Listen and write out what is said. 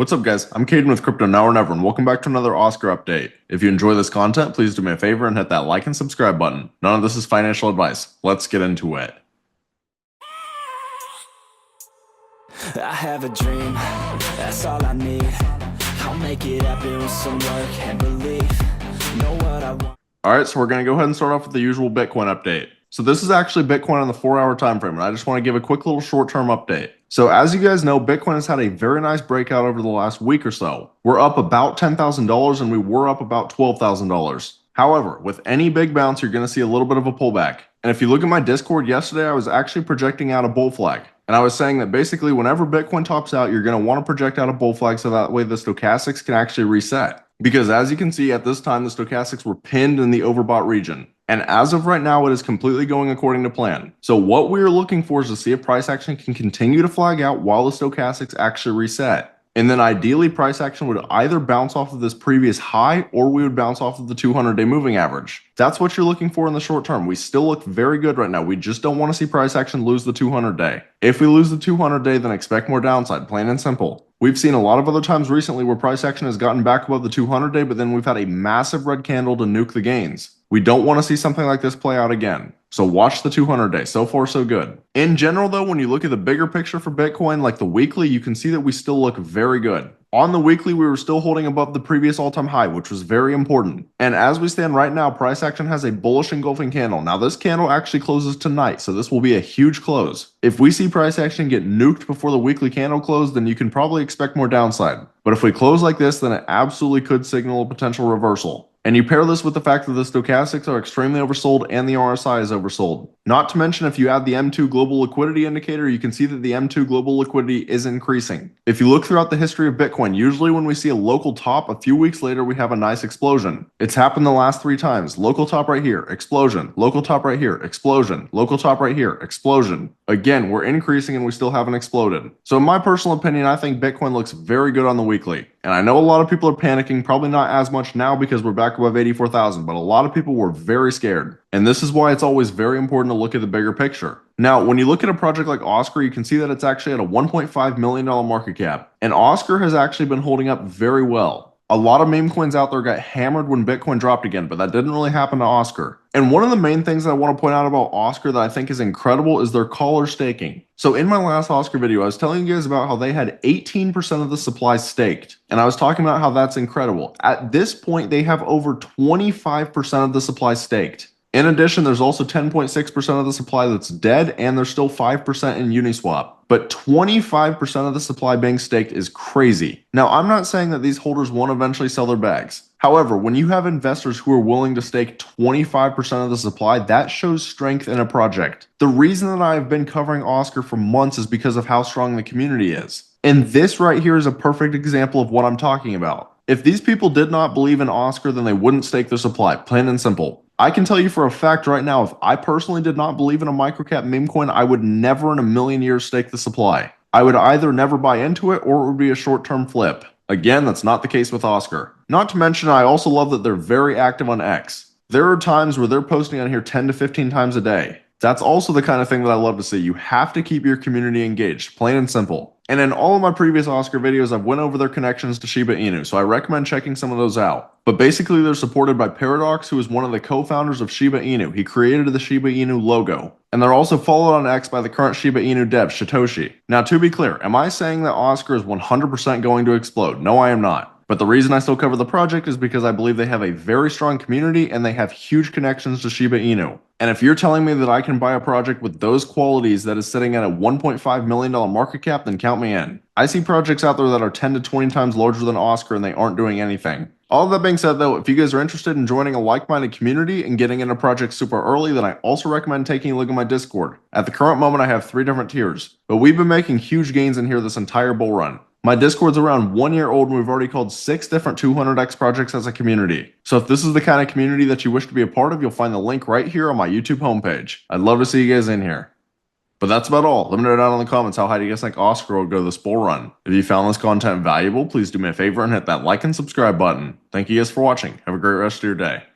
What's up guys, I'm Caden with Crypto Now or Never and welcome back to another Oscar update. If you enjoy this content, please do me a favor and hit that like and subscribe button. None of this is financial advice. Let's get into it. I have a dream, that's all I need. I'll make it happen with some work and belief. Know what I want. Alright, so we're going to go ahead and start off with the usual Bitcoin update. So this is actually Bitcoin on the 4-hour time frame, and I just want to give a quick little short-term update. So as you guys know, Bitcoin has had a very nice breakout over the last week or so. We're up about $10,000 and we were up about $12,000. However, with any big bounce, you're going to see a little bit of a pullback. And if you look at my Discord yesterday, I was actually projecting out a bull flag. And I was saying that basically whenever Bitcoin tops out, you're going to want to project out a bull flag so that way the stochastics can actually reset. Because as you can see at this time, the stochastics were pinned in the overbought region. And as of right now, it is completely going according to plan. So what we're looking for is to see if price action can continue to flag out while the stochastics actually reset. And then ideally price action would either bounce off of this previous high or we would bounce off of the 200-day moving average. That's what you're looking for in the short term. We still look very good right now. We just don't want to see price action lose the 200-day. If we lose the 200-day, then expect more downside, plain and simple. We've seen a lot of other times recently where price action has gotten back above the 200-day, but then we've had a massive red candle to nuke the gains. We don't want to see something like this play out again. So watch the 200-day. So far, so good. In general, though, when you look at the bigger picture for Bitcoin, like the weekly, you can see that we still look very good. On the weekly, we were still holding above the previous all-time high, which was very important. And as we stand right now, price action has a bullish engulfing candle. Now, this candle actually closes tonight, so this will be a huge close. If we see price action get nuked before the weekly candle close, then you can probably expect more downside. But if we close like this, then it absolutely could signal a potential reversal. And you pair this with the fact that the stochastics are extremely oversold and the RSI is oversold. Not to mention, if you add the M2 global liquidity indicator, you can see that the M2 global liquidity is increasing. If you look throughout the history of Bitcoin, usually when we see a local top, a few weeks later, we have a nice explosion. It's happened the last 3 times. Local top right here, explosion. Local top right here, explosion. Local top right here, explosion. Again, we're increasing and we still haven't exploded. So in my personal opinion, I think Bitcoin looks very good on the weekly. And I know a lot of people are panicking, probably not as much now because we're back above 84,000, but a lot of people were very scared. And this is why it's always very important to look at the bigger picture. Now, when you look at a project like Oscar, you can see that it's actually at a $1.5 million market cap. And Oscar has actually been holding up very well. A lot of meme coins out there got hammered when Bitcoin dropped again, but that didn't really happen to Oscar. And one of the main things that I want to point out about Oscar that I think is incredible is their caller staking. So in my last Oscar video, I was telling you guys about how they had 18% of the supply staked. And I was talking about how that's incredible. At this point, they have over 25% of the supply staked. In addition, there's also 10.6% of the supply that's dead, and there's still 5% in Uniswap. But 25% of the supply being staked is crazy. Now, I'm not saying that these holders won't eventually sell their bags. However, when you have investors who are willing to stake 25% of the supply, that shows strength in a project. The reason that I've been covering Oscar for months is because of how strong the community is. And this right here is a perfect example of what I'm talking about. If these people did not believe in Oscar, then they wouldn't stake their supply, plain and simple. I can tell you for a fact right now, if I personally did not believe in a microcap meme coin, I would never in a million years stake the supply. I would either never buy into it or it would be a short-term flip. Again, that's not the case with Oscar. Not to mention, I also love that they're very active on X. There are times where they're posting on here 10 to 15 times a day. That's also the kind of thing that I love to see. You have to keep your community engaged, plain and simple. And in all of my previous Oscar videos, I've went over their connections to Shiba Inu, so I recommend checking some of those out. But basically, they're supported by Paradox, who is one of the co-founders of Shiba Inu. He created the Shiba Inu logo. And they're also followed on X by the current Shiba Inu dev, Shytoshi. Now, to be clear, am I saying that Oscar is 100% going to explode? No, I am not. But the reason I still cover the project is because I believe they have a very strong community and they have huge connections to Shiba Inu. And if you're telling me that I can buy a project with those qualities that is sitting at a $1.5 million market cap, then count me in. I see projects out there that are 10 to 20 times larger than Oscar and they aren't doing anything. All of that being said though, if you guys are interested in joining a like-minded community and getting into projects super early, then I also recommend taking a look at my Discord. At the current moment, I have 3 different tiers, but we've been making huge gains in here this entire bull run. My Discord's around 1 year old and we've already called 6 different 200x projects as a community. So if this is the kind of community that you wish to be a part of, you'll find the link right here on my YouTube homepage. I'd love to see you guys in here. But that's about all. Let me know down in the comments how high do you guys think Oscar will go this bull run. If you found this content valuable, please do me a favor and hit that like and subscribe button. Thank you guys for watching. Have a great rest of your day.